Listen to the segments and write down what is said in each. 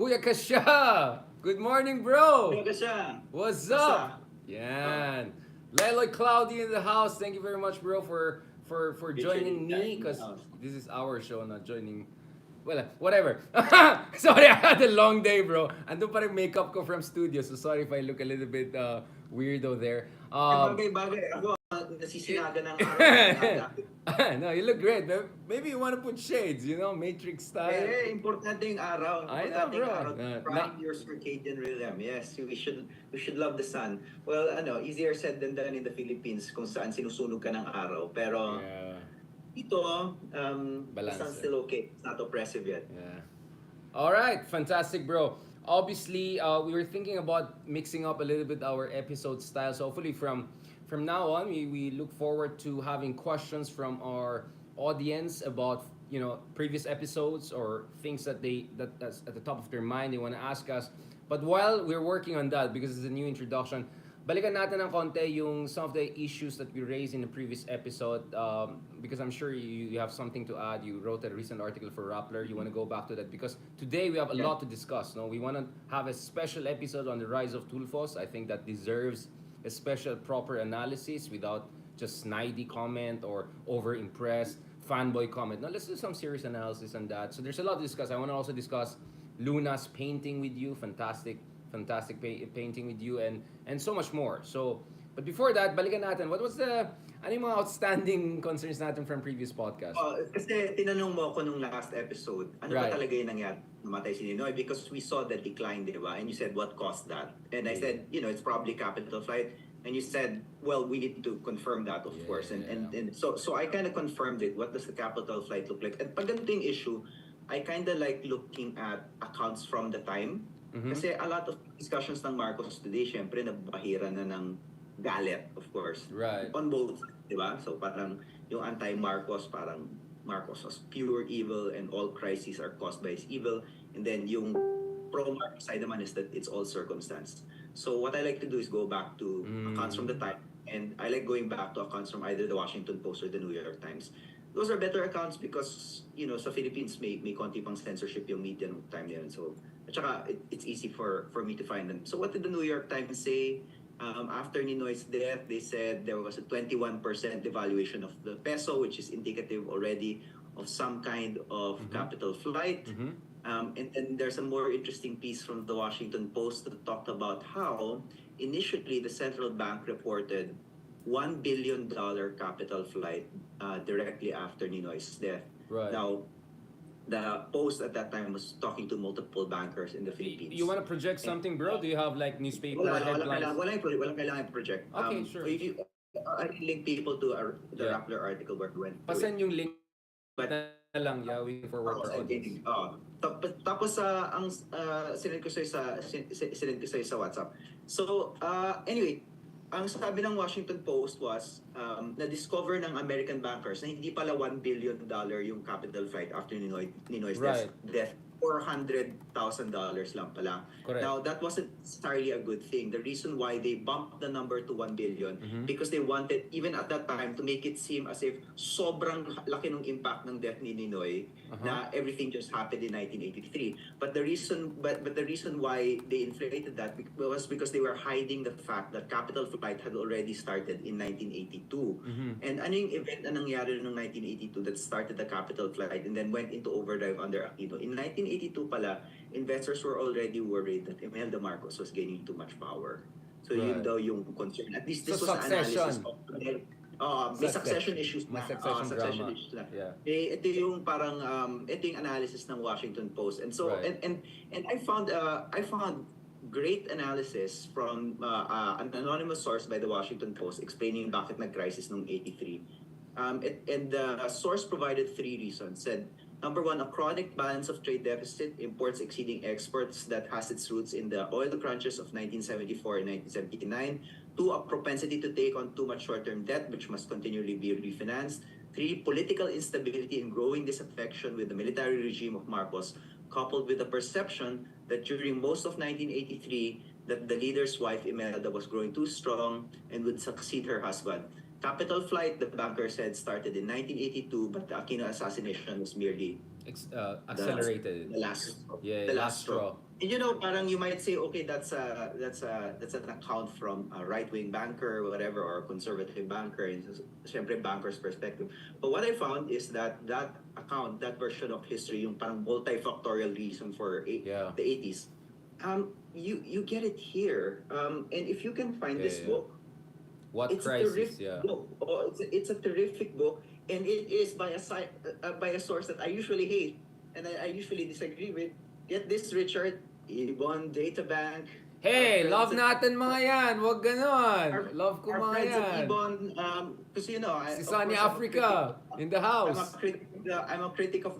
Booyaka siya! Good morning, bro! Talaga siya. What's Basta. up? Yan. Leloy Cloudy in the house. Thank you very much, bro, for Featuring joining Jack me in the because house. this is our show, not joining. Well, whatever. Sorry, I had a long day, bro. Andun pa rin makeup ko from studio, so sorry if I look a little bit weirdo there. Eh, bagay-bagay. Ako, It, nasisinaga ng araw kasi aga. no, you look great. But maybe you want to put shades, Matrix style. Importante yung araw. I know, Importante yung bro. araw. Prime your circadian rhythm. Yes, we should love the sun. Well, easier said than done in the Philippines kung saan sinusunog ka ng araw. Pero Yeah. dito, the Balance. sun's still okay. It's not oppressive yet. Yeah. All right, fantastic, bro. Obviously, we were thinking about mixing up a little bit our episode style. So hopefully, from now on, we look forward to having questions from our audience about previous episodes or things that's at the top of their mind they want to ask us. But while we're working on that, because it's a new introduction, balikan natin ng konti yung some of the issues that we raised in the previous episode, because I'm sure you have something to add. You wrote a recent article for Rappler. You want to go back to that because today we have a Yeah. lot to discuss. No, we want to have a special episode on the rise of Tulfos. I think that deserves a special proper analysis without just snidey comment or over impressed fanboy comment. Now let's do some serious analysis on that. So there's a lot to discuss. I want to also discuss Luna's painting with you. Fantastic painting with you and so much more. So, but before that, balikan natin. What was ano yung mga outstanding concerns natin from previous podcast? Kasi tinanong mo ako nung last episode, ano ba Right. talaga yung nangyari? Namatay si Ninoy because we saw the decline, di ba? And you said, what caused that? And I said, it's probably capital flight. And you said, well, we need to confirm that, of course. And so I kind of confirmed it. What does the capital flight look like? And pag ganito yung issue, I kind of like looking at accounts from the time. Kasi a lot of discussions ng Marcos today, syempre, nabahira na ng galit, of course. Right. On both, di ba? So parang yung anti-Marcos, parang Marcos was pure evil and all crises are caused by his evil. And then yung pro-Marcos side naman is that it's all circumstance. So what I like to do is go back to accounts from the time. And I like going back to accounts from either the Washington Post or the New York Times. Those are better accounts because, sa Philippines may konti pang censorship yung media nung time na yun. So, at saka it's easy for me to find them. So what did the New York Times say? After Ninoy's death, they said there was a 21% devaluation of the peso, which is indicative already of some kind of capital flight. And then there's a more interesting piece from the Washington Post that talked about how initially the central bank reported $1 billion capital flight directly after Ninoy's death. Right. Now, the Post at that time was talking to multiple bankers in the Philippines. You want to project something, bro? Do you have like newspaper headlines? Walang kailangan i-project. Okay, sure. If you, I can link people to the Yeah. Rappler article where we went through it. Pasend yung link But na lang, yeah, we forward Tapos, our audience. tapos ang sinend ko sa'yo sa WhatsApp. So, anyway, ang sabi ng Washington Post was na-discover ng American bankers na hindi pala $1 billion yung capital flight after Ninoy's Right. death. $400,000 lang pala. Correct. Now, that wasn't necessarily a good thing. The reason why they bumped the number to 1 billion because they wanted, even at that time, to make it seem as if sobrang laki ng impact ng death ni Ninoy na everything just happened in 1983. But the reason why they inflated that was because they were hiding the fact that capital flight had already started in 1982. And ano yung event na nangyari noong 1982 that started the capital flight and then went into overdrive under Aquino? In 1982 pala, investors were already worried that Imelda Marcos was gaining too much power. So yun Right. daw yung concern. At least this So was an analysis succession. of may succession issues May na. succession drama. Issues na. Yeah. Ito yung parang ito yung analysis ng Washington Post. And so Right. and I found great analysis from an anonymous source by the Washington Post explaining bakit nag-crisis noong 83. And the source provided 3 reasons. Said, number 1, a chronic balance of trade deficit, imports exceeding exports that has its roots in the oil crunches of 1974 and 1979. 2, a propensity to take on too much short-term debt, which must continually be refinanced. 3, political instability and growing disaffection with the military regime of Marcos, coupled with the perception that during most of 1983, that the leader's wife, Imelda, was growing too strong and would succeed her husband. Capital flight, the banker said, started in 1982, but the Aquino assassination was merely the accelerated. the last Yeah, the last last straw. straw. And parang you might say, okay, that's an account from a right-wing banker, whatever, or a conservative banker, and syempre banker's perspective. But what I found is that that account, that version of history, yung parang multifactorial reason for Yeah, the 80s, you get it here. And if you can find yeah, this yeah. book, What it's a crisis? terrific Yeah. book. Oh, it's a terrific book, and it is by a source that I usually hate and I usually disagree with. Get this, Richard, Ibon Databank, our Hey, friends love at natin mga yan. Wag ganon. our, Love ko our mga friends at yan. Ibon, because I Si of Sunny course Africa in the house. I'm a critic of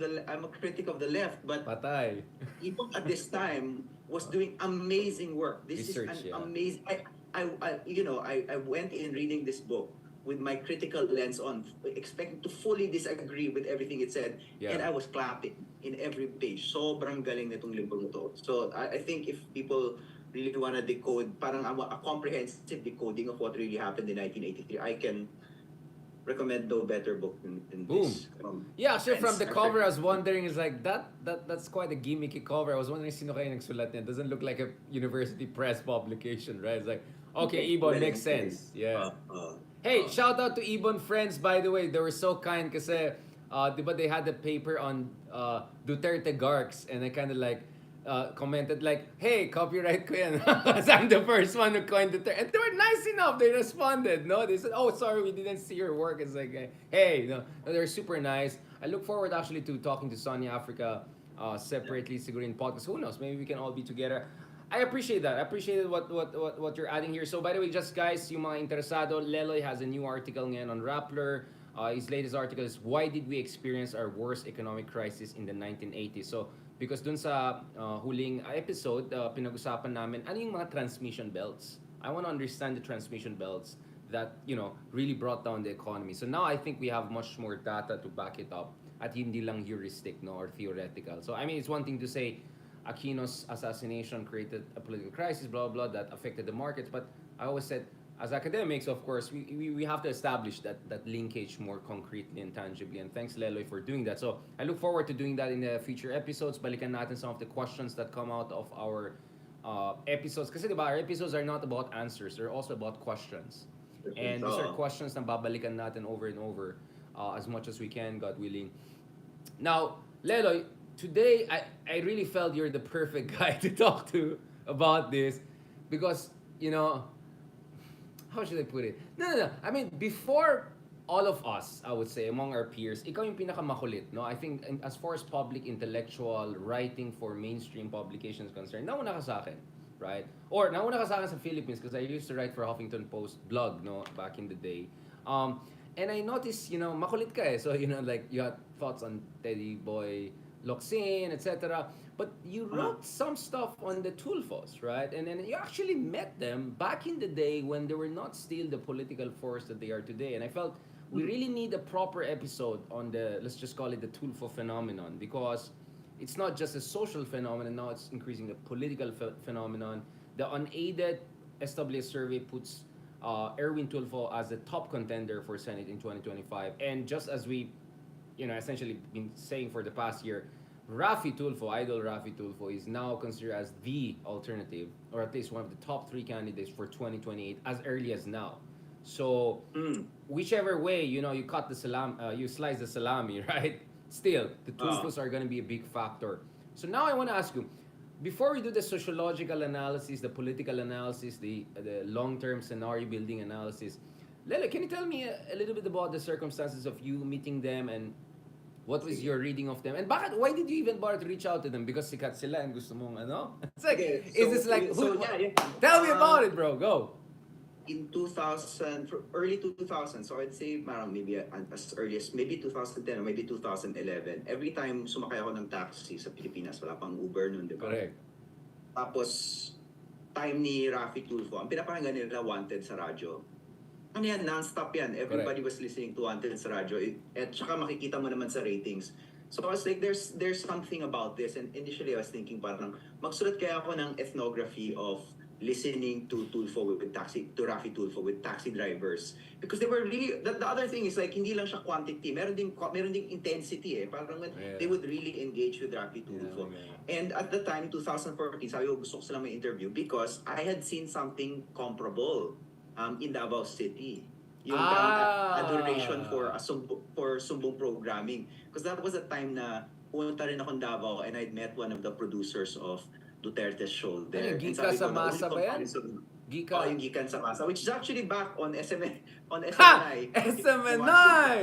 the left, but Patay. Ibon at this time was doing amazing work. This is Research, an yeah. amazing. I went in reading this book with my critical lens on, expecting to fully disagree with everything it said, and Yeah. I was clapping in every page. Sobrang galing nitong libro to. So I think if people really want to decode, parang a comprehensive decoding of what really happened in 1983, I can recommend no better book than Boom. this. Yeah, actually from Friends, the our cover I friends. was wondering is like that's quite a gimmicky cover. I was wondering sino kaya nagsulat niya. Doesn't look like a university press publication, right? It's like okay, Ibon Well, makes sense. Yeah. uh, uh, Hey, shout out to Ibon Friends, by the way. They were so kind kasi, di ba they had a paper on Duterte Garks and I kind of like commented like, hey, copyright ko yan. Because I'm the first one who coined Duterte. And they were nice enough. They responded, no? They said, oh, sorry, we didn't see your work. It's like, hey, no, they're super nice. I look forward actually to talking to Sunny Africa separately, siguro in podcast. Who knows? Maybe we can all be together. I appreciate that. I appreciate what you're adding here. So by the way, just guys, yung mga interesado, Leloy has a new article ngayon on Rappler. His latest article is Why Did We Experience Our Worst Economic Crisis in the 1980s? So because dun sa huling episode, pinag-usapan namin ano yung mga transmission belts. I want to understand the transmission belts that, really brought down the economy. So now I think we have much more data to back it up at hindi lang heuristic, no, or theoretical. So I mean, it's one thing to say Aquino's assassination created a political crisis, blah, blah, blah, that affected the markets. But I always said, as academics, of course, we have to establish that linkage more concretely and tangibly. And thanks, Leloy, for doing that. So I look forward to doing that in the future episodes. Balikan natin some of the questions that come out of our episodes. Kasi diba, our episodes are not about answers. They're also about questions. And these are questions na babalikan natin over and over as much as we can, God willing. Now, Leloy, today I really felt you're the perfect guy to talk to about this because, how should I put it? No. I mean, before all of us, I would say, among our peers, ikaw yung pinakamakulit, no? I think as far as public intellectual writing for mainstream publications concerned, nauna ka sa akin, right? Or nauna ka sa akin sa Philippines because I used to write for Huffington Post blog, no, back in the day. And I noticed, makulit ka eh. So, like you had thoughts on Teddy Boy Locsin, etc. But you wrote some stuff on the Tulfos, right? And then you actually met them back in the day when they were not still the political force that they are today. And I felt we really need a proper episode on let's just call it the Tulfo phenomenon, because it's not just a social phenomenon, now it's increasing the political phenomenon. The unaided SWS survey puts Erwin Tulfo as the top contender for Senate in 2025. And just as we essentially been saying for the past year, Rafi Tulfo, idol Rafi Tulfo, is now considered as the alternative, or at least one of the top three candidates for 2028 as early as now. So, whichever way, you cut the you slice the salami, right? Still, the Tulfos are going to be a big factor. So now I want to ask you, before we do the sociological analysis, the political analysis, the long-term scenario building analysis, Lele, can you tell me a little bit about the circumstances of you meeting them and what was your reading of them? And why did you even bother to reach out to them? Because sikat sila and gusto mong ano? It's like, Okay, is this like, yeah. Tell me about it, bro. Go. In 2000, early 2000, so I'd say parang maybe as early as maybe 2010 or maybe 2011, every time sumakay ako ng taxi sa Pilipinas, wala pang Uber noon, di ba? Correct. Tapos, time ni Rafi Tulfo, ang pinapakinggan nila Wanted sa radyo. Ano yan, non-stop yan. Everybody was listening to Wanted sa radyo. At saka makikita mo naman sa ratings. So I was like, there's something about this. And initially I was thinking parang, magsulat kaya ako ng ethnography of listening to Rafi Tulfo with taxi drivers, because they were really, the other thing is like hindi lang siya quantity, meron ding intensity eh, parang they Yeah. would really engage with Rafi Yeah, Tulfo. yeah. And at the time 2014, sabi ko gusto ko silang may interview because I had seen something comparable in Davao City, yung parang adoration for Ah. sumbong programming, because that was a time na pumunta rin akong Davao and I'd met one of the producers of Duterte's show Ano yung there. And Gika sabi sa ko, the only Masa ba yan? comparison, oh, Gika. yung Gikan sa Masa, which is actually back on on Ha! SMNI. If you want to. SMNI!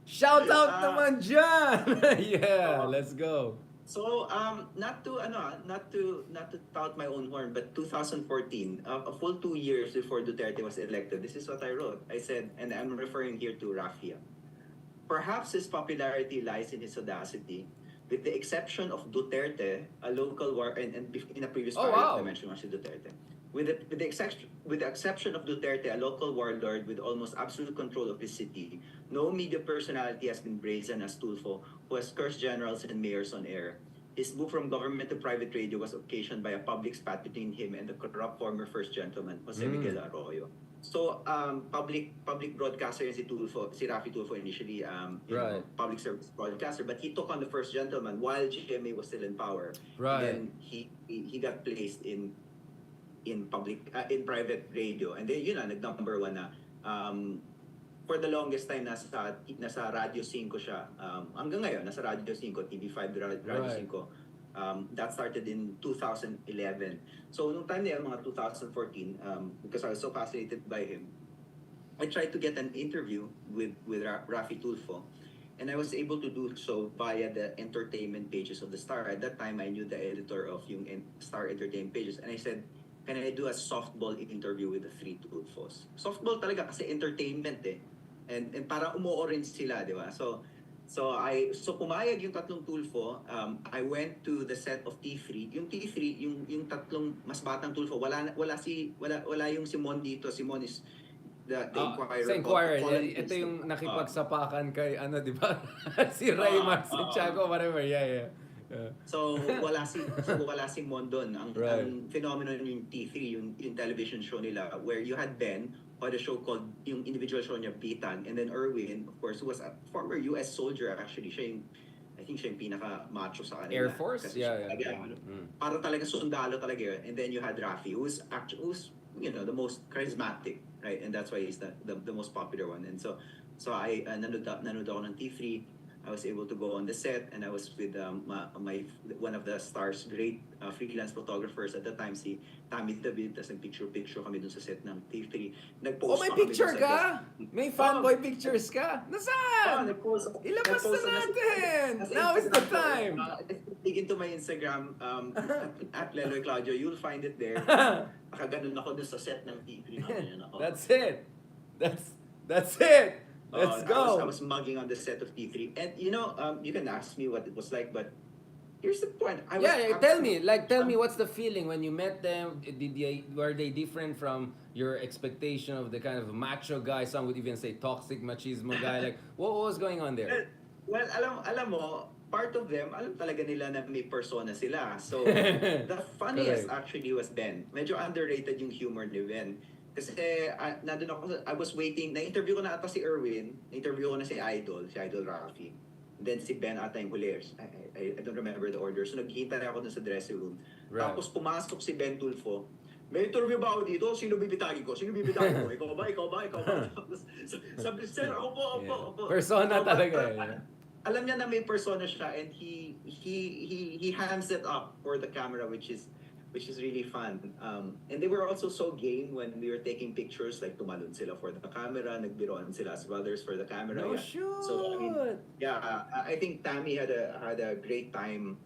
Shout out Ah, naman dyan! Yeah, oh, let's go. so not to tout my own horn, but 2014, a full 2 years before Duterte was elected, this is what I wrote. I said, and I'm referring here to Rafia. Perhaps his popularity lies in his audacity. With the exception of Duterte, a local war, and in a previous Oh, paragraph I wow. mentioned actually Duterte. With the exception of Duterte, a local warlord with almost absolute control of his city, no media personality has been brazen as Tulfo, who has cursed generals and mayors on air. His move from government to private radio was occasioned by a public spat between him and the corrupt former first gentleman, Jose Miguel Arroyo. So, public broadcaster yan si Rafi Tulfo initially, Right. public service broadcaster, but he took on the first gentleman while GMA was still in power. Right. And then he got placed in private radio, and then yun na nag-number one na. For the longest time nasa Radio 5 siya. Hanggang ngayon nasa Radio 5, TV5, Radio Right. 5. That started in 2011. So nung time na yun, mga 2014, because I was so fascinated by him, I tried to get an interview with Rafi Tulfo, and I was able to do so via the entertainment pages of the Star. At that time, I knew the editor of yung Star entertainment pages, and I said, can I do a softball interview with the three Tulfos? Softball talaga kasi entertainment eh. And parang umuo rin sila, di ba? So pumayag yung tatlong Tulfo. I went to the set of T3. Yung T3, yung tatlong mas batang Tulfo, wala yung Simon dito. Simon is the Inquirer. Sa Inquirer, columnist. ito yung nakipagsapakan kay, ano, di ba? Si Raymar Santiago, whatever. Yeah. So wala si Mondon. Ang phenomenon yung T3, yung television show nila, where you had Ben who had a show called yung individual show niya Bitan, and then Erwin, of course, who was a former US soldier actually. I think siya yung pinaka macho sa kanila. Air Force? Kasi Yeah. Para talaga sundalo talaga yun. And then you had Rafi, who's the most charismatic, right? And that's why he's the most popular one. And so I nanood ako ng T3. I was able to go on the set, and I was with one of the Star's great freelance photographers at the time, si Tammy David. Tapos nag-picture kami dun sa set ng T3. Nag-post Oh, may pa kami picture dun sa ka? May fanboy pictures ka? Nasaan? nag-post. Ilabas na natin! Now is the time! Dig into my Instagram, at Leloy Claudio, you'll find it there. Nakaganon ako dun sa set ng T3. That's it! That's it! Let's go! I was mugging on the set of T3. And you can ask me what it was like, but here's the point. Tell me what's the feeling when you met them? Were they different from your expectation of the kind of macho guy? Some would even say toxic machismo guy. Like, what was going on there? Well, alam mo, part of them, alam talaga nila na may persona sila. So, the funniest actually was Ben. Medyo underrated yung humor ni Ben. Kasi nandun ako, I was waiting, na-interview ko na ata si Erwin, na-interview ko na si Idol Rafi. Then si Ben ata yung huli. I don't remember the order. So naghihintay ako dun sa dressing room. Right. Tapos pumasok si Ben Tulfo. May interview ba ako dito? Sino bibitagi ko? Ikaw ba? Sabi, sir, ako po. Persona So, talaga. Alam niya na may persona siya, and he hands it up for the camera, which is really fun. And they were also so game when we were taking pictures, like tumalon sila for the camera, nagbiroan sila as brothers for the camera. No yeah. shoot! So I think Tammy had a great time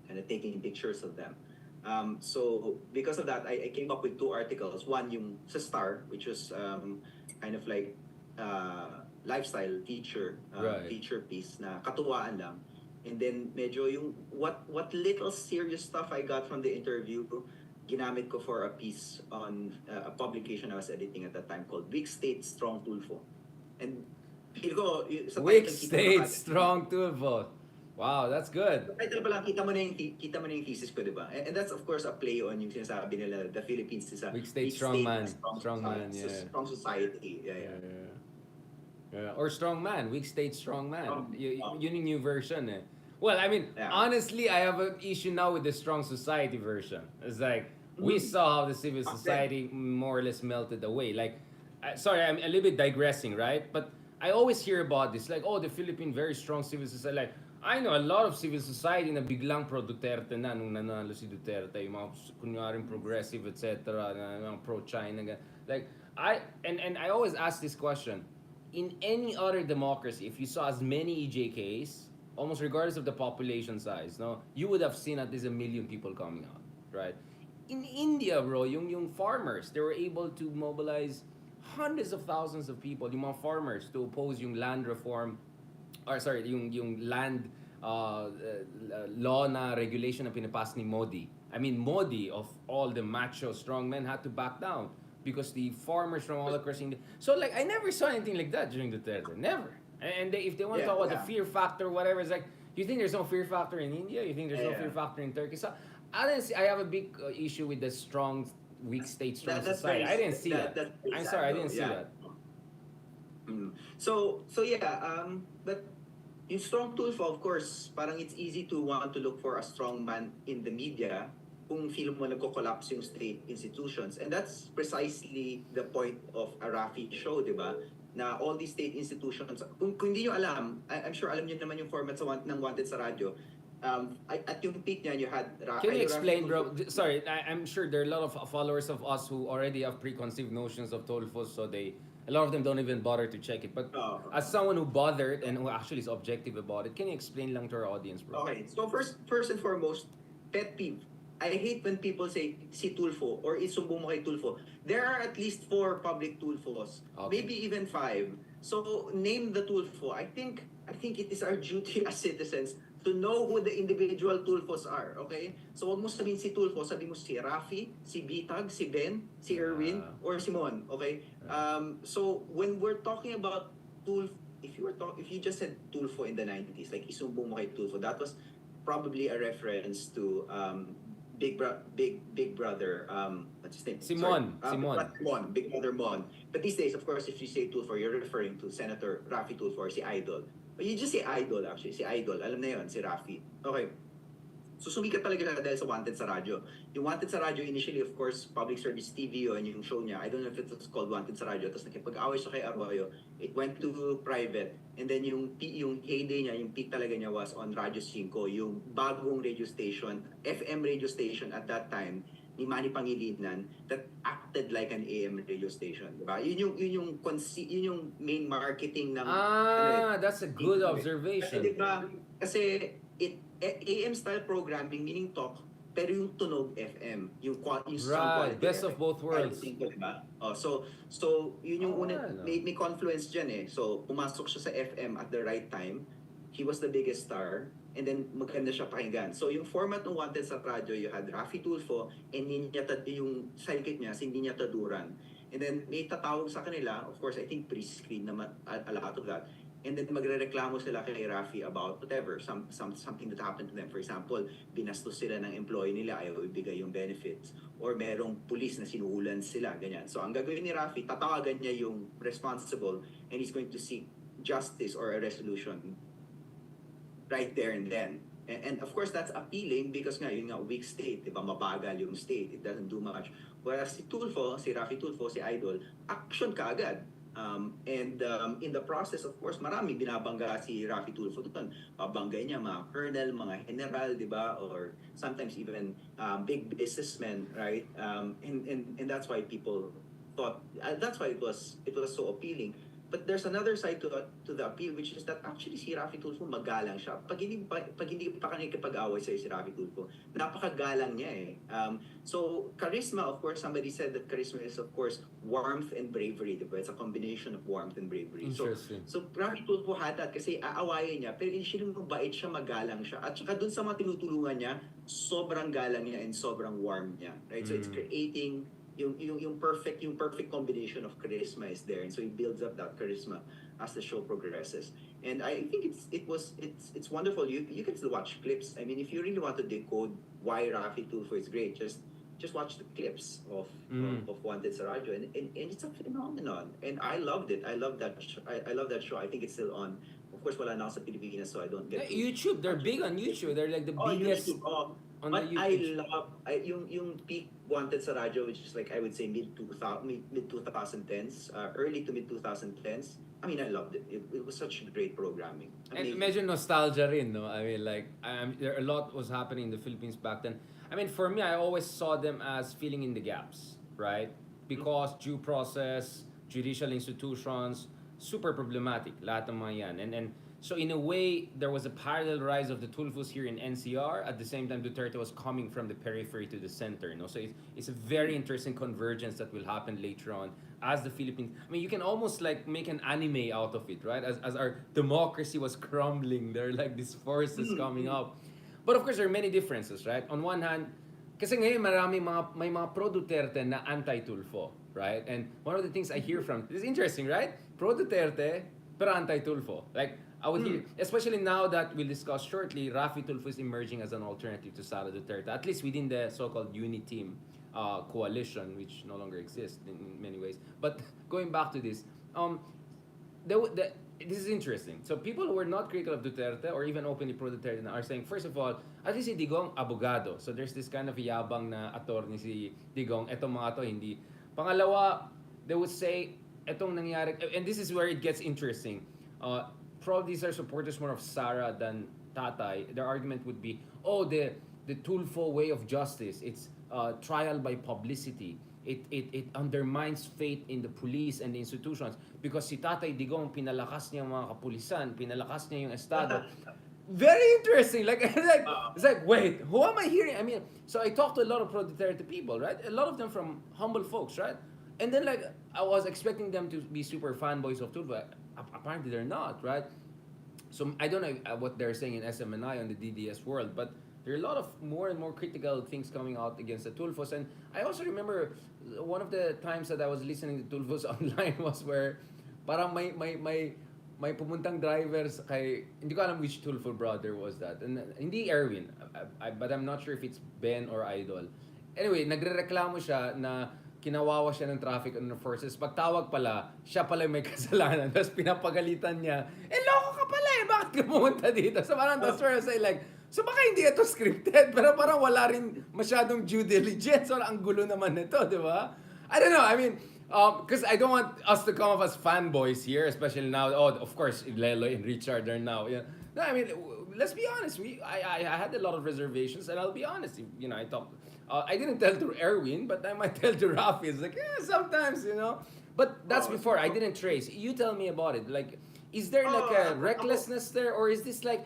kind of taking pictures of them. So because of that, I came up with two articles. One yung sa Star, which was kind of like lifestyle feature piece na katuwaan lang. And then medyo yung what little serious stuff I got from the interview, ginamit ko for a piece on a publication I was editing at that time called Weak State Strong Tulfo. And feel ko sa Weak title, State Strong Tulfo. Wow, that's good. Title pa lang, kita mo na yung thesis ko, di ba? And that's of course a play on yung sinasabi nila, the Philippines is a Weak state, weak strong state, a man. Strong man, yeah. strong society. Yeah, yeah. Yeah. Yeah. Or strong man, weak state, strong man. Yun yung new version eh. Well, I mean, Yeah. honestly, I have an issue now with the strong society version. It's like, we Mhm. saw how the civil Back then. society more or less melted away. Like, sorry, I'm a little bit digressing, right? But I always hear about this, like, oh, the Philippine, very strong civil society. Like, I know a lot of civil society na biglang pro Duterte na nung nanalo si Duterte, yung mga kunyaring progressive, etc., na mga pro-China. Like, and I always ask this question, in any other democracy, if you saw as many EJKs, almost regardless of the population size, no, you would have seen at least 1 million people coming out, right? In India, bro, yung farmers, they were able to mobilize hundreds of thousands of people, yung mga farmers, to oppose yung land reform, or sorry, yung land law na regulation na pinapas ni Modi. I mean, Modi, of all the macho strongmen, had to back down because the farmers from all across India. So, like, I never saw anything like that during Duterte. Never. And they, if they want to Yeah, talk about the yeah. fear factor, whatever, it's like, you think there's no fear factor in India? You think there's no Yeah, fear yeah. factor in Turkey? So, I didn't see, I have a big issue with the strong, weak state, strong That's society. very I didn't see that. that's very I'm sad sorry, I though. didn't see Yeah. that. So yeah, but yung strong Tulfo, of course, parang it's easy to want to look for a strong man in the media kung feel mo nagko-collapse yung state institutions. And that's precisely the point of a Rafi show, di ba? Na all these state institutions, kung hindi nyo alam, I'm sure alam nyo naman yung format ng Wanted sa radyo. At yung peak niya, you had Can you Rafi explain, bro? Tulfo. Sorry, I'm sure there are a lot of followers of us who already have preconceived notions of Tulfo, so a lot of them don't even bother to check it. But as someone who bothered and who actually is objective about it, can you explain lang to our audience, bro? Okay, so first and foremost, pet peeve. I hate when people say si Tulfo or isumbong mo kay Tulfo. There are at least 4 public Tulfos, Okay. maybe even 5. So name the Tulfo. I think it is our duty as citizens to know who the individual Tulfos are. Okay? So wag mo sabihin si Tulfo, sabi mo si Rafi, si Bitag, si Ben, si Erwin, or si Mon. Okay? So when we're talking about Tulfo, if you just said Tulfo in the 90s, like isumbong mo kay Tulfo, that was probably a reference to Big Brother, what's his name? Simon. Sorry. Mon, Big Brother Mon. But these days, of course, if you say Tulfo, you're referring to Senator Rafi Tulfo or si Idol. But you just say Idol, actually. Si Idol, alam na yun, si Rafi. Okay. So sumikat talaga siya dahil sa Wanted sa radyo. Yung Wanted sa radyo, initially, of course, public service TV yun, yung show niya. I don't know if it was called Wanted sa radyo. Tapos nakipag-away siya kay Arroyo. It went to private. And then yung heyday niya, yung peak talaga niya was on Radyo 5, yung bagong radio station, FM radio station at that time, ni Manny Pangilinan, that acted like an AM radio station, diba? Yun yung main marketing ng That's a good Kasi observation. diba, kasi AM style programming, meaning talk, pero yung tunog FM, yung sound Right, quality best of FM. both worlds. Diba? So yun yung unang, no. may confluence dyan eh. So, pumasok siya sa FM at the right time. He was the biggest star. And then, maganda siya pakinggan. So, yung format ng Wanted sa radyo, you had Rafi Tulfo and yung sidekick niya, si Ninya Taduran. And then, may tatawag sa kanila, of course, I think pre-screen naman a lot of that. And then magrereklamo sila kay Rafi about whatever, something that happened to them. For example, binastos sila ng employee nila, ayaw ibigay yung benefits. Or merong pulis na sinuhulan sila, ganyan. So ang gagawin ni Rafi, tatawagan niya yung responsible and he's going to seek justice or a resolution right there and then. And of course, that's appealing because nga, yun nga, weak state, di ba? Mabagal yung state. It doesn't do much. Whereas si Tulfo, si Rafi Tulfo, si Idol, action ka agad. In the process, of course, marami binabangga si Rafi Tulfo doon. Babanggay niya mga colonel, mga general, di ba? Or sometimes even big businessmen, right? And that's why people thought, that's why it was so appealing. But there's another side to the appeal, which is that actually si Rafi Tulfo magalang siya. Pag hindi pa kanya kapag-away sa'yo si Rafi Tulfo, napakagalang niya eh. So charisma, of course, somebody said that charisma is of course warmth and bravery, diba? It's a combination of warmth and bravery. So Rafi Tulfo had that kasi aawayin niya, pero initially mabait siya, magalang siya. At saka dun sa mga tinutulungan niya, sobrang galang niya and sobrang warm niya. Right? So it's creating yung perfect combination of charisma is there, and so he builds up that charisma. as the show progresses. And I think it's wonderful. You can still watch clips. I mean, if you really want to decode why Rafi Tulfo is great, just watch the clips Mm. of Wanted sa radyo, and it's a phenomenon. And I loved it. I love that. I love that show. I think it's still on. Of course, wala na ako sa Pilipinas, so I don't get to YouTube, they're watch it. big on YouTube. They're like the Oh, biggest YouTube. Oh, on the but YouTube. yung peak Wanted sa radyo, which is like I would say mid 2010s, early to mid 2010s. I mean, I loved it. It was such great programming. And Amazing. medyo nostalgia rin, no? I mean, like, there a lot was happening in the Philippines back then. I mean, for me, I always saw them as filling in the gaps, right? Because due process, judicial institutions, super problematic, lahat ng mga yan. And so in a way, there was a parallel rise of the Tulfos here in NCR. At the same time, Duterte was coming from the periphery to the center. You know? So it's a very interesting convergence that will happen later on as the Philippines. I mean, you can almost like make an anime out of it, right? As our democracy was crumbling, there are like these forces coming up. But of course, there are many differences, right? On one hand, kasi ngayon may mga pro-Duterte na anti-Tulfo, right? And one of the things I hear from, this is interesting, right? Pro-Duterte, pero anti-Tulfo. Like, I would hear, especially now that we'll discuss shortly, Rafi Tulfo is emerging as an alternative to Sara Duterte, at least within the so-called Uniteam coalition, which no longer exists in many ways. But going back to this, this is interesting. So people who are not critical of Duterte or even openly pro-Duterte na are saying, first of all, at least si Digong, abogado. So there's this kind of yabang na attorney si Digong. Etong mga to, hindi. Pangalawa, they would say, etong nangyari, and this is where it gets interesting. Probably these are supporters more of Sara than Tatay. Their argument would be, oh, the Tulfo way of justice, it's trial by publicity. It undermines faith in the police and the institutions because si Tatay Digong pinalakas niya yung mga kapulisan, pinalakas niya yung estado. Very interesting. It's like, wait, who am I hearing? I mean, so I talked to a lot of pro-Duterte people, right? A lot of them from humble folks, right? And then like I was expecting them to be super fanboys of Tulfo. Apparently they're not, right? So I don't know what they're saying in SMNI on the DDS world, but there are a lot of more and more critical things coming out against the Tulfos. And I also remember one of the times that I was listening to Tulfos online was where parang may pumuntang drivers kay, hindi ko alam which Tulfo brother was that. And hindi Erwin, but I'm not sure if it's Ben or Idol. Anyway, nagrereklamo siya na kinawawa siya ng traffic on the forces. Pagtawag pala, siya pala may kasalanan. Tapos pinapagalitan niya, loko ka pala bakit ka pumunta dito? So parang that's where I say like, so baka hindi ito scripted, pero parang wala rin masyadong due diligence. So ang gulo naman nito, di ba? I don't know, I mean, because I don't want us to come off as fanboys here, especially now. Oh, of course, Lelo and Richard are now. Yeah. No, I mean, let's be honest. I had a lot of reservations, and I'll be honest. You know, I talked. I didn't tell to Erwin, but I might tell to Rafi. It's like, sometimes, you know. But that's before. I didn't trace. You tell me about it. Like, is there like a recklessness there, or is this like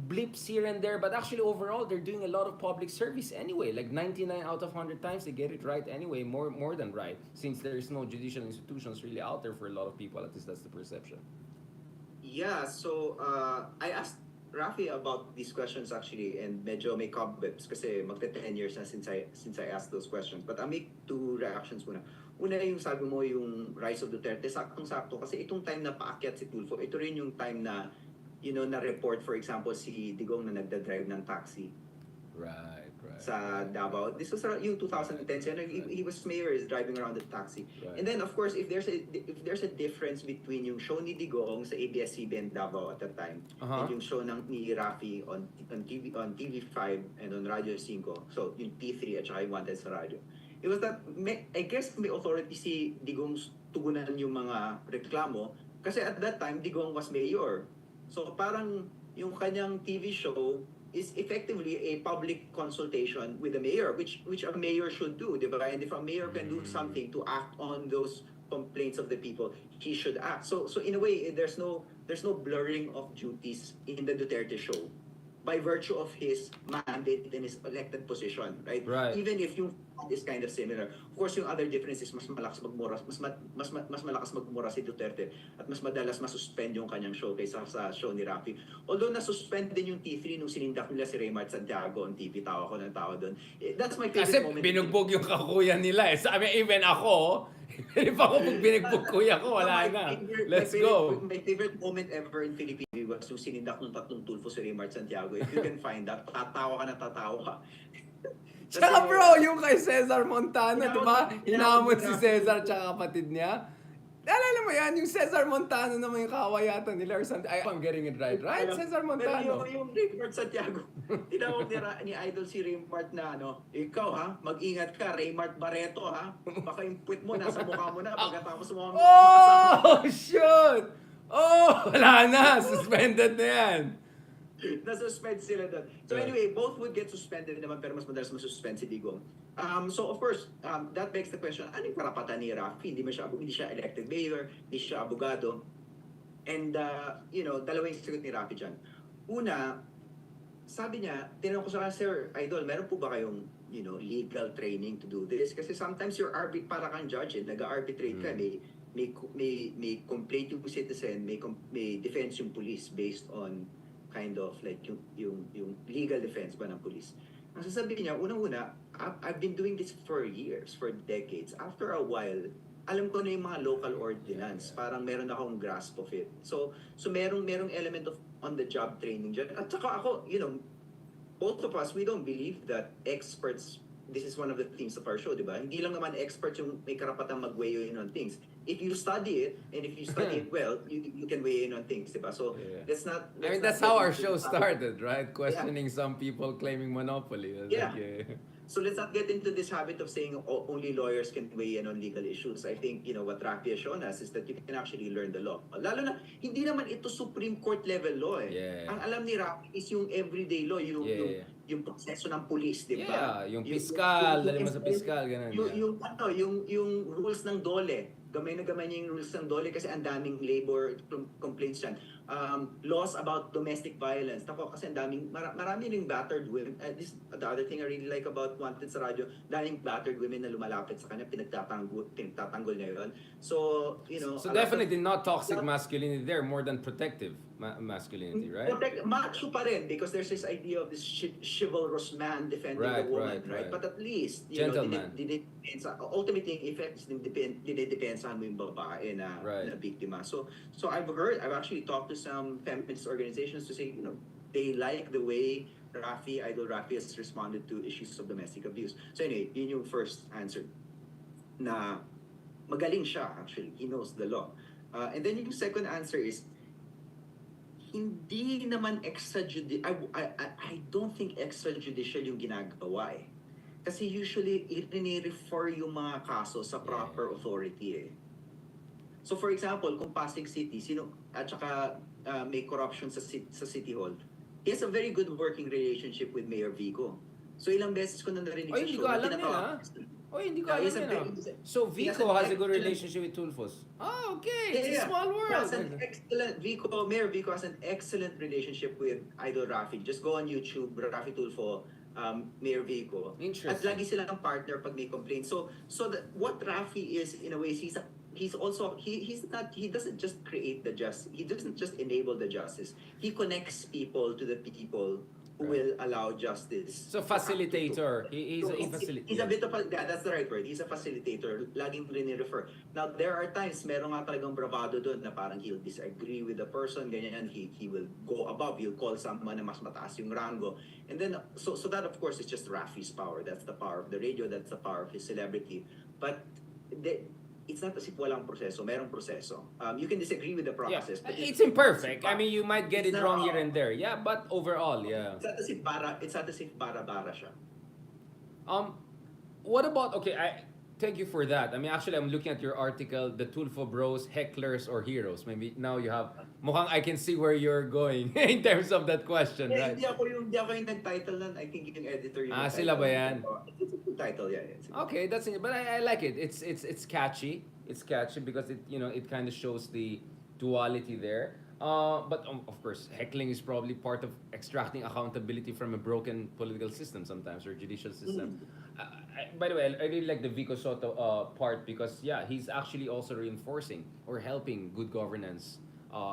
blips here and there? But actually, overall, they're doing a lot of public service anyway. Like 99 out of 100 times, they get it right anyway. More than right, since there's no judicial institutions really out there for a lot of people. At least that's the perception. Yeah, so I asked Rafi about these questions actually, and medyo may cobwebs kasi magte 10 years na since I asked those questions. But I'll make two reactions muna. Una yung sabi mo yung rise of Duterte, saktong-sakto kasi itong time na paakyat si Tulfo, ito rin yung time na na report for example si Digong na nagda-drive ng taxi Right. sa Davao. This was around yung 2010. So, he was mayor, is driving around the taxi. Right. And then of course, if there's a difference between yung show ni Digong sa ABS-CBN Davao at that time and yung show ni Rafi on TV5 and on Radio 5. So yung T3 at saka yung Wanted sa radio. It was that I guess may authority si Digong tugunan yung mga reklamo kasi at that time Digong was mayor. So parang yung kanyang TV show is effectively a public consultation with the mayor, which a mayor should do, di ba? And if a mayor can do something to act on those complaints of the people, he should act. So in a way, there's no blurring of duties in the Duterte show by virtue of his mandate and his elected position, right? Right. Even if yung is kind of similar. Of course, yung other difference is mas malakas magmura, mas malakas magmura si Duterte at mas madalas masuspend yung kanyang show kaysa sa show ni Rafi. Although nasuspend din yung T3 nung sinindak nila si Raymart Santiago on TV, tawa ko ng tawa doon. That's my favorite Kasi moment. binugbog yung kakuyan nila eh. So, I mean, even ako, If ako pag binigbog kuya ko, No, wala na. Let's go. my favorite moment ever in Philippine was yung sinindak ng tatlong tulfo si Raymart Santiago. If you can find that, tatawa ka na tatawa ka. Kasi, Tsaka bro, yung kay Cesar Montano, di ba? tinawag Hinamon ni si Rafi. Cesar tsaka kapatid niya. Alala mo yan, yung Cesar Montano naman yung kawayatan nila or something. I'm getting it right, right? Cesar Pero Montano. yung Raymart Santiago, tinawag ni Idol si Raymart na ikaw ha, mag-ingat ka, Raymart Barreto ha. Baka yung puwet mo, nasa mukha mo na pagkatapos mo makasama. Oh, shoot! Oh, wala na. Suspended na yan. Na-suspend sila doon. So anyway, both would get suspended naman pero mas madalas masuspend si Digong. So of course, that begs the question, ano yung karapatan ni Rafi? Hindi siya elected mayor, hindi siya abogado. And dalawa yung sagot ni Rafi dyan. Una, sabi niya, tinanong ko sa kanya, Sir Idol, meron po ba kayong legal training to do this? Kasi sometimes you're para kang judge, nag-arbitrate ka, may complaint yung citizen, may defense yung police based on kind of like yung legal defense ba ng police. Ang sasabihin niya, unang-una, I've been doing this for years, for decades. After a while, alam ko na yung mga local ordinance. Parang meron akong grasp of it. So merong element of on-the-job training dyan. At saka ako, both of us, we don't believe that experts, this is one of the themes of our show, di ba? Hindi lang naman experts yung may karapatang mag-weigh in on things. If you study it, and if you study it well, you can weigh in on things, di ba? So, let's not... I mean, that's how our show started, right? Questioning some people claiming monopoly. Yeah. So let's not get into this habit of saying only lawyers can weigh in on legal issues. I think, what Rafi has shown us is that you can actually learn the law. Lalo na, hindi naman ito Supreme Court level law eh. Yeah. Ang alam ni Rafi is yung everyday law, yung proseso ng police, di ba? Yeah, yung piskal, dali mo sa piskal, ganun. Yung rules ng dole. Gamay na gamay niya yung rules ng dole kasi ang daming labor complaints dyan. Laws about domestic violence. Ako kasi ang daming, marami ring battered women. The other thing I really like about Wanted sa radyo, daming battered women na lumalapit sa kanya, pinagtatanggol niya yun. So, So definitely not toxic masculinity there, more than protective masculinity, right? Macho pa rin because there's this idea of this chivalrous man defending the woman, right? But at least, gentleman. Ultimately, yung effects dinidepend sa mo yung babae na biktima. So I've actually talked to some feminist organizations to say, they like the way Idol Rafi has responded to issues of domestic abuse. So anyway, yun yung first answer. Na magaling siya actually. He knows the law. And then yung second answer is, hindi naman extrajudicial, I don't think extrajudicial yung ginagawa eh. Kasi usually, i-refer yung mga kaso sa proper authority eh. So for example, kung Pasig City, at saka may corruption sa City Hall, he has a very good working relationship with Mayor Vico. So ilang beses ko na narinig sa show. Hindi ko alam nila. Hindi ko alam nila. So Vico has a good relationship with Tulfos. Okay. It's a small world. Mayor Vico has an excellent relationship with Idol Rafi. Just go on YouTube, Rafi Tulfo, Mayor Vico. At lagi silang partner pag may complaint. So what Rafi is in a way, he doesn't just create the justice. He doesn't just enable the justice. He connects people to the people who will allow justice. So facilitator. He's a facilitator. He's a bit of that's the right word. He's a facilitator. Laging rin-refer. Now, there are times, meron nga talagang bravado doon na parang he'll disagree with the person, ganyan, he will go above, he'll call someone na mas mataas yung rango. And then, so that of course is just Rafi's power. That's the power of the radio, that's the power of his celebrity. But, it's not as if walang proseso, merong proseso. You can disagree with the process. Yeah. But it's imperfect. I mean, you might get it wrong here and there. Yeah, but overall, yeah. It's not as if bara siya. What about, thank you for that. I mean, actually, I'm looking at your article, the Tulfo Bros, Hecklers or Heroes. Maybe now you have, mukhang I can see where you're going in terms of that question, right? Hindi ako yung nag-title nun. I think yung editor yung sila ba yan? It's a good title, yeah. Okay, that's it. But I like it. It's catchy. It's catchy because it kind of shows the duality there. But of course, heckling is probably part of extracting accountability from a broken political system sometimes or judicial system. By the way, I really like the Vico Soto part because he's actually also reinforcing or helping good governance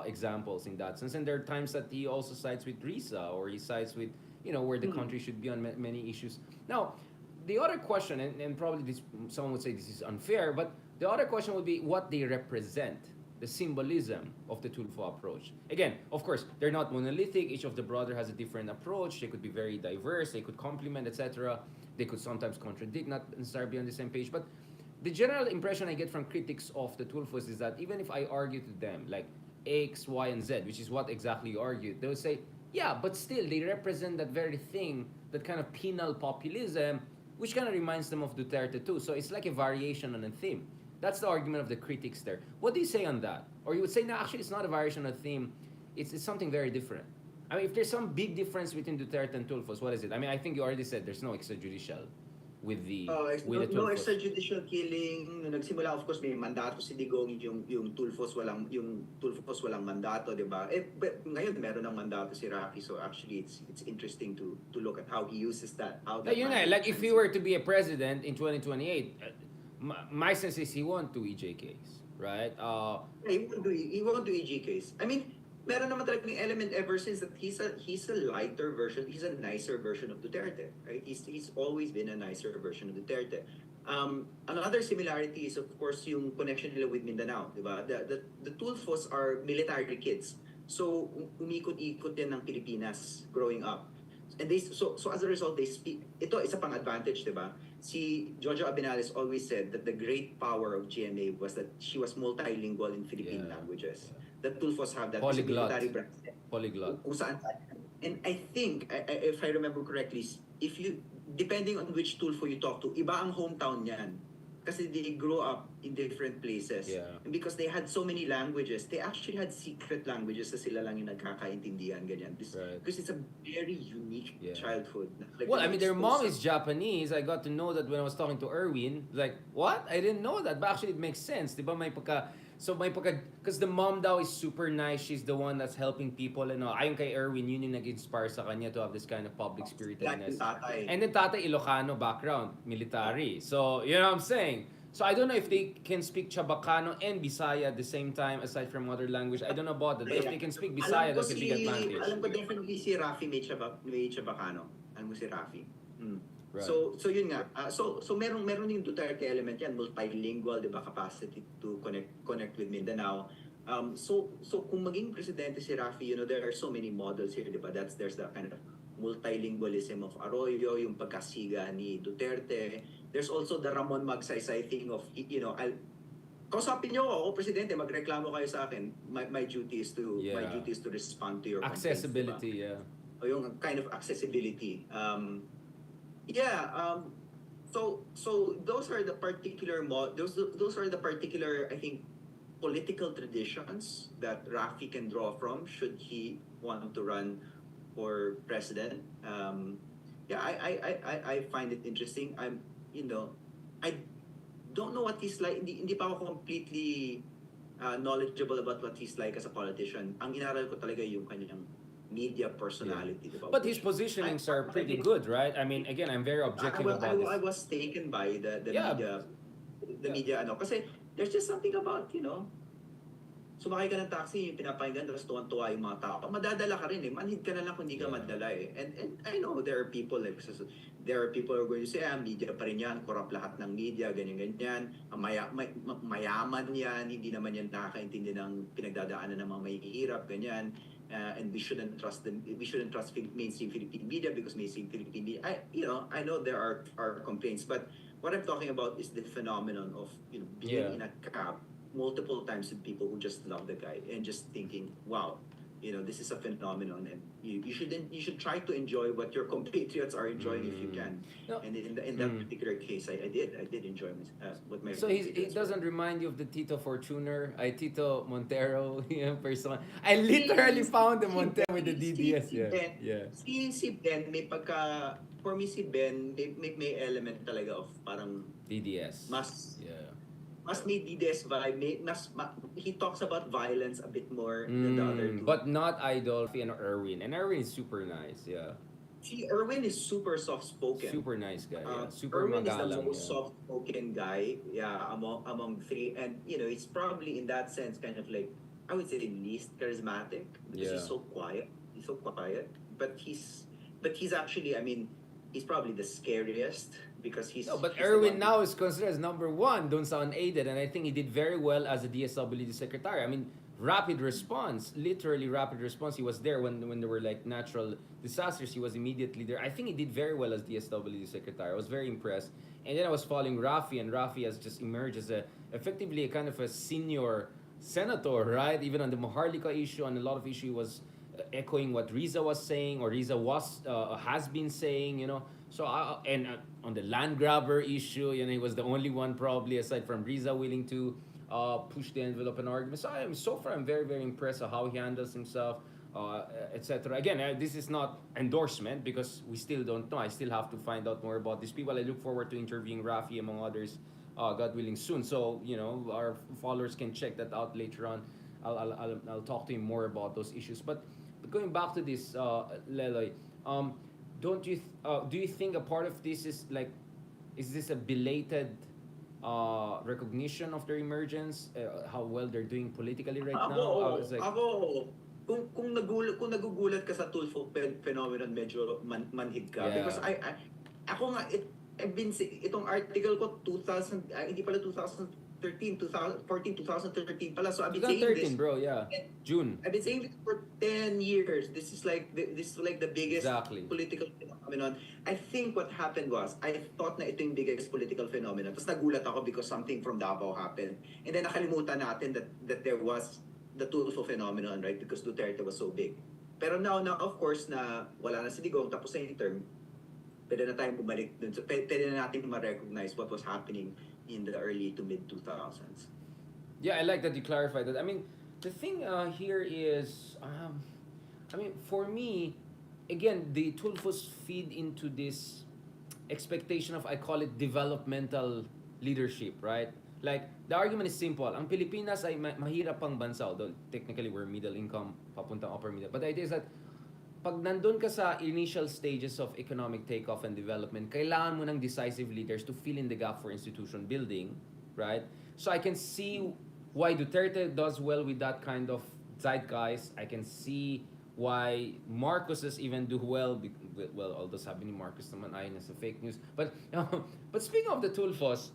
examples in that sense. And there are times that he also sides with Risa or he sides with where the country should be on many issues. Now, the other question, and probably someone would say this is unfair, but The other question would be what they represent, the symbolism of the Tulfo approach. Again, of course, they're not monolithic. Each of the brother has a different approach. They could be very diverse. They could complement, etc. They could sometimes contradict, not necessarily be on the same page. But the general impression I get from critics of the Tulfos is that even if I argue to them like X, Y, and Z, which is what exactly you argued, they'll say, yeah, but still they represent that very thing, that kind of penal populism, which kind of reminds them of Duterte too. So it's like a variation on a theme. That's the argument of the critics there. What do you say on that? Or you would say, no, actually, it's not a variation of theme. It's something very different. I mean, if there's some big difference between Duterte and Tulfos, what is it? I mean, I think you already said there's no extrajudicial with the No Tulfos. extrajudicial killing. Nung nagsimula, of course, may mandato si Digong, yung Tulfos walang mandato, 'di ba? But ngayon meron ng mandato si Rafi, so actually it's interesting to look at how he uses that, how Like, that like if he were to be a president in 2028, my sense is he won't do EJKs, right? he won't do EGKs. I mean, meron naman talagang element ever since that he's a lighter version, he's a nicer version of Duterte, right? He's always been a nicer version of Duterte. Another similarity is of course yung connection nila with Mindanao, di ba? The Tulfos are military kids. So umikot-ikot din ng Pilipinas growing up. And so as a result they speak, ito isa pang advantage, di ba? Si Jojo Abenales always said that the great power of GMA was that she was multilingual in Philippine Yeah. languages. The Tulfos have that. Kasi Polyglot. military branch. Polyglot. Kung saan. And I think, if I remember correctly, if you, depending on which Tulfo you talk to, iba ang hometown niyan. Kasi they grew up in different places. Yeah. And because they had so many languages, they actually had secret languages na sila lang yung nagkakaintindihan, ganyan. Right. Because it's a very unique Yeah. childhood. Like, Well, I mean, their mom is exposed- Japanese. I got to know that when I was talking to Erwin. Like, what? I didn't know that. But actually, it makes sense. Diba? Because the mom daw is super nice. She's the one that's helping people. And ayon kay Erwin, yun yung nag-inspire sa kanya to have this kind of public spiritedness. Like yung tatay. And then tatay Ilocano background, military. So, you know what I'm saying? So, I don't know if they can speak Chabacano and Bisaya at the same time, aside from other language. I don't know about that. But if they can speak Bisaya, that's a big advantage. Alam ko definitely si Rafi may Chabacano. Alam mo si Rafi. Right. So yun nga. So meron yung Duterte element yan, multilingual, 'di ba, capacity to connect with Mindanao. So kung maging presidente si Rafi, there are so many models here, 'di ba? There's the kind of multilingualism of Arroyo, yung pagkasiga ni Duterte. There's also the Ramon Magsaysay thing of, kausapin niyo ako presidente, magreklamo kayo sa akin. My duty is to respond to your complaints, Accessibility, diba? yeah. O yung kind of accessibility. So those are the particular those are the particular, I think, political traditions that Rafi can draw from should he want to run for president. I find it interesting. I don't know what he's like. Hindi pa ako completely knowledgeable about what he's like as a politician. Ang inaral ko talaga yung kanyang media personality. Yeah. But his positionings are pretty good, right? I mean, again, I'm very objective about this. I was taken by the media, kasi there's just something about, sumakay ka ng taxi, yung pinapakinggan, tapos tuwan-tuwa yung mga tao. Madadala ka rin eh. Manhid ka na lang kung hindi ka madala eh. And I know there are people who are going to say, media pa rin yan, corrupt lahat ng media, ganyan-ganyan. Mayaman yan, hindi naman yan nakakaintindi ng pinagdadaanan ng mga mahihirap, ganyan. And we shouldn't trust mainstream Philippine media because mainstream Philippine media, I know there are complaints, but what I'm talking about is the phenomenon of being in a cab multiple times with people who just love the guy and just thinking, wow, this is a phenomenon, and you should try to enjoy what your compatriots are enjoying if you can. And in that particular case, I did enjoy what my So he doesn't remind you of the Tito Fortuner, Tito Montero, person. I literally found the Montero with the DDS. Si Ben for me si Ben may element talaga of parang DDS. Mas may DDS vibe, he talks about violence a bit more than the other two. But not Idolfi and Erwin. And Erwin is super nice, yeah. See, Erwin is super soft-spoken. Super nice guy, yeah. Super Erwin magalang, is the most soft-spoken guy, among three. And, it's probably in that sense kind of like, I would say, least charismatic. Because he's so quiet. But he's actually, I mean, he's probably the scariest because No, but he's the Erwin one. now is considered as number one dun sa unaided, and I think he did very well as a DSWD secretary. I mean, rapid response, literally rapid response. He was there when there were like natural disasters. He was immediately there. I think he did very well as DSWD secretary. I was very impressed. And then I was following Rafi, and Rafi has just emerged as a effectively a kind of a senior senator, right? Even on the Maharlika issue, on a lot of issue, he was echoing what Riza was saying, or Riza was has been saying, you know. So and on the land grabber issue, you know, he was the only one probably aside from Riza willing to push the envelope and argument. So so far I'm very very impressed of how he handles himself, etc. Again, this is not endorsement because we still don't know. I still have to find out more about these people. I look forward to interviewing Rafi among others, God willing, soon. So you know our followers can check that out later on. I'll talk to him more about those issues. But going back to this, Leloy, don't you do you think a part of this is like, is this a belated recognition of their emergence, how well they're doing politically right Ako, now? I was like, ako, kung nagugulat ka sa Tulfo phenomenon, medyo manhid ka. yeah, Because ako nga, I've been, itong article ko, 2000, hindi pala 2013, 2014, 2013 pala. So I've been saying this, 2013, bro, yeah, June, I've been saying this for 10 years. This is like the biggest exactly. political phenomenon. I think what happened was, I thought na ito yung biggest political phenomenon. Tapos nagulat ako because something from Davao happened. And then nakalimutan natin that there was the Tulfo phenomenon, right? Because Duterte was so big. Pero now of course, na wala na si Digong, tapos na yung term, pwede na tayong bumalik dun. So, pwede na natin ma-recognize what was happening in the early to mid-2000s. Yeah, I like that you clarified that. I mean, the thing here is, I mean, for me, again, the Tulfos feed into this expectation of, I call it developmental leadership, right? Like, the argument is simple. Ang Pilipinas ay mahirap pang bansa, although technically we're middle income, papuntang upper middle. But the idea is that pag nandun ka sa initial stages of economic takeoff and development, kailangan mo ng decisive leaders to fill in the gap for institution building, right? So I can see why Duterte does well with that kind of zeitgeist. I can see why Marcoses even do well. Well, although sabi ni Marcos naman ay nasa fake news. But speaking of the Tulfos,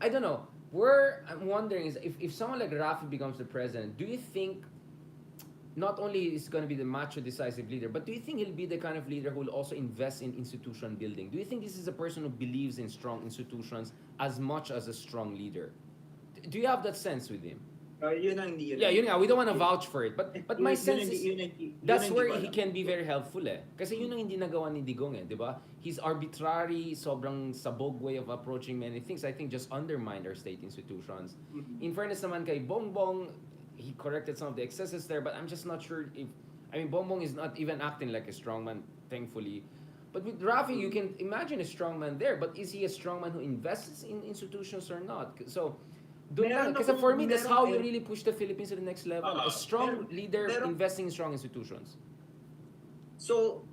I don't know, where I'm wondering is if someone like Rafi becomes the president, do you think not only is going to be the macho decisive leader, but do you think he'll be the kind of leader who will also invest in institution building? Do you think this is a person who believes in strong institutions as much as a strong leader? Do you have that sense with him? Yun Yeah, ang, yun nga, we don't want to vouch for it. But my sense is, yun that's ang where di ko he alam. can be very helpful eh. Kasi yun ang hindi nagawa ni Digong eh, di ba? His arbitrary, sobrang sabog way of approaching many things, I think just undermined our state institutions. In fairness naman kay Bongbong, he corrected some of the excesses there, but I'm just not sure if, I mean, Bongbong is not even acting like a strongman, thankfully. But with Rafi, you can imagine a strongman there, but is he a strongman who invests in institutions or not? So, doon lang. Kasi for me, that's how you really push the Philippines to the next level. A strong leader investing in strong institutions. So,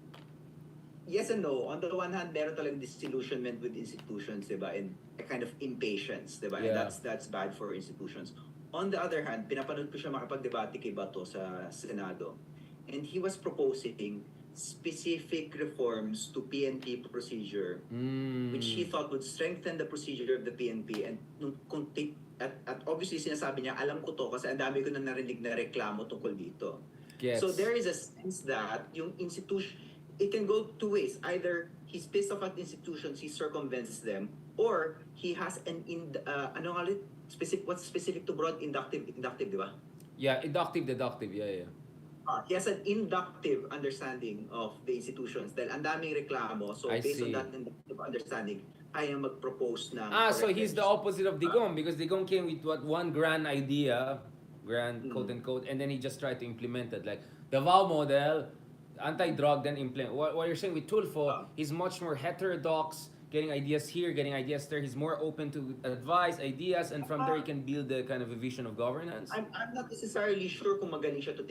yes and no. On the one hand, meron talagang disillusionment with institutions, diba? And a kind of impatience, diba? Yeah. And that's bad for institutions. On the other hand, pinapanood ko siya makapag-debate kay Bato sa Senado. And he was proposing specific reforms to PNP procedure, which he thought would strengthen the procedure of the PNP. And at obviously sinasabi niya, alam ko to kasi ang dami ko na narinig na reklamo tungkol dito. Gets. So there is a sense that yung institution, it can go two ways. Either he's pissed off at institutions, he circumvents them, or he has ano nga ulit? What's specific to broad? Inductive, di ba? Yeah, inductive, deductive, yeah. He has an inductive understanding of the institutions dahil ang daming reklamo. So I based see. on that inductive understanding, kaya mag-propose ng So he's the corrections. opposite of Digong because Digong came with one grand idea, quote unquote, and then he just tried to implement it. Like the Davao model, anti-drug, then implement. What you're saying with Tulfo, he's much more heterodox, getting ideas here, getting ideas there. He's more open to advice, ideas, and from there he can build the kind of a vision of governance. I'm not necessarily sure kung magaling siya to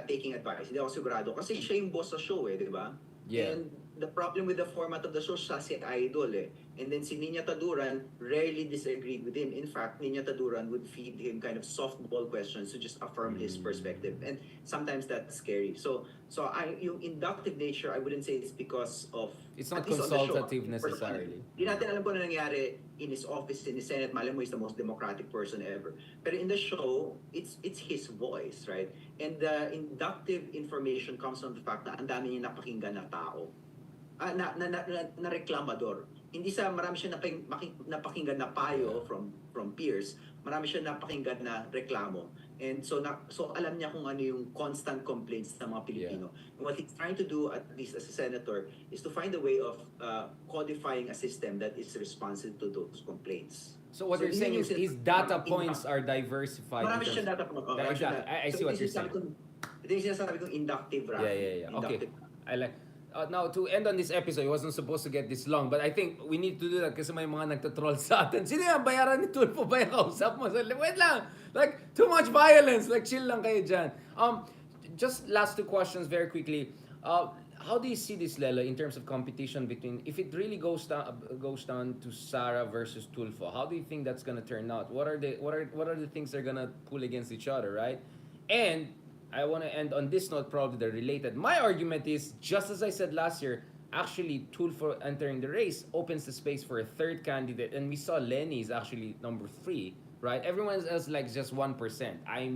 taking advice. Hindi ako sigurado. Kasi siya yung boss sa show di ba? Yeah. And the problem with the format of the show, siya si Idol eh. And then si Nina Taduran rarely disagreed with him. In fact, Nina Taduran would feed him kind of softball questions to just affirm his perspective. And sometimes that's scary. Yung inductive nature, I wouldn't say it's because of, It's at not least on the show, consultative personally. necessarily. Hindi natin alam kung ano nangyari in his office, in his Senate. Malam mo, he's the most democratic person ever. Pero in the show, it's his voice, right? And the inductive information comes from the fact na ang dami niya napakinggan na tao. Na reklamador. Hindi sa marami siya napakinggan na payo from peers, marami siya napakinggan na reklamo. And so alam niya kung ano yung constant complaints ng mga Pilipino. And what he's trying to do, at least as a senator, is to find a way of codifying a system that is responsive to those complaints. So what you're saying is his data points are diversified. Marami siyang data points. Exactly. I see what you're saying. Ito yung sinasabi kong inductive, Rafi. Yeah. Okay. Inductive. I like. Now, to end on this episode, it wasn't supposed to get this long, but I think we need to do that kasi may mga nagtatroll sa atin. Sino yung bayaran ni Tulfo ba yung kausap mo? Wait lang! Like, too much violence! Like, chill lang kayo dyan. Just last two questions very quickly. How do you see this, Lelo, in terms of competition between, if it really goes down to Sarah versus Tulfo, how do you think that's gonna turn out? What are the things they're gonna pull against each other, right? And I want to end on this note, probably they're related. My argument is, just as I said last year, actually Tulfo entering the race opens the space for a third candidate, and we saw Lenny is actually number 3, right? Everyone else like just 1%. I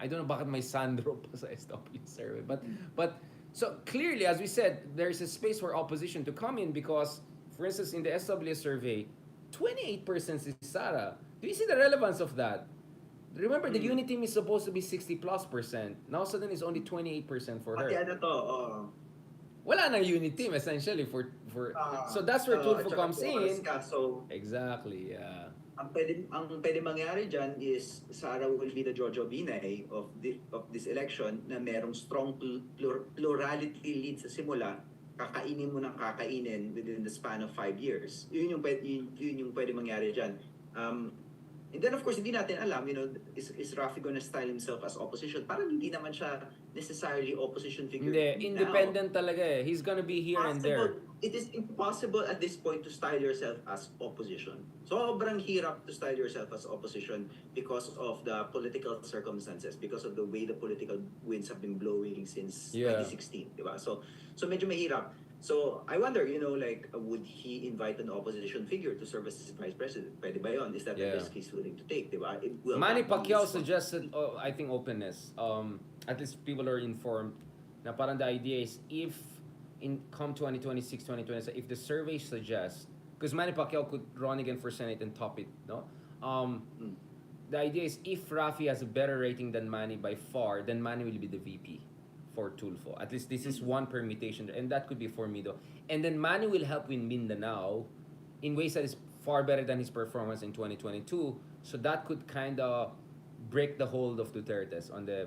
don't know bakit may Sandro pa sa SW survey, but so clearly, as we said, there's a space for opposition to come in because, for instance, in the SW survey, 28% is Sara. Do you see the relevance of that? Remember, the unit team is supposed to be 60+%. Now suddenly it's only 28% for her. Pati ano to, Wala nang unit team essentially for so that's where Tulfo comes in. So Exactly, yeah. ang pwede mangyari diyan is Sara will be the Jojo Binay of this election na merong strong plurality lead sa simula, kakainin mo ng kakainin within the span of 5 years. Yun yung pwede mangyari diyan. And then of course, hindi natin alam, is Rafi gonna style himself as opposition? Parang hindi naman siya necessarily opposition figure. Hindi, independent talaga eh. He's gonna be here and there. It is impossible at this point to style yourself as opposition. Sobrang hirap to style yourself as opposition because of the political circumstances, because of the way the political winds have been blowing since 2016, diba? So medyo mahirap. So, I wonder, would he invite an opposition figure to serve as his vice president? Pwede ba yun? Is that the risk he's willing to take, di ba? Manny Pacquiao suggested, I think, openness. At least people are informed na parang the idea is if come 2026, 2027, if the survey suggests, because Manny Pacquiao could run again for Senate and top it, no? The idea is if Rafi has a better rating than Manny by far, then Manny will be the VP. For Tulfo. At least this is one permutation, and that could be for Mido. And then Manny will help win Mindanao in ways that is far better than his performance in 2022. So that could kind of break the hold of Duterte's on the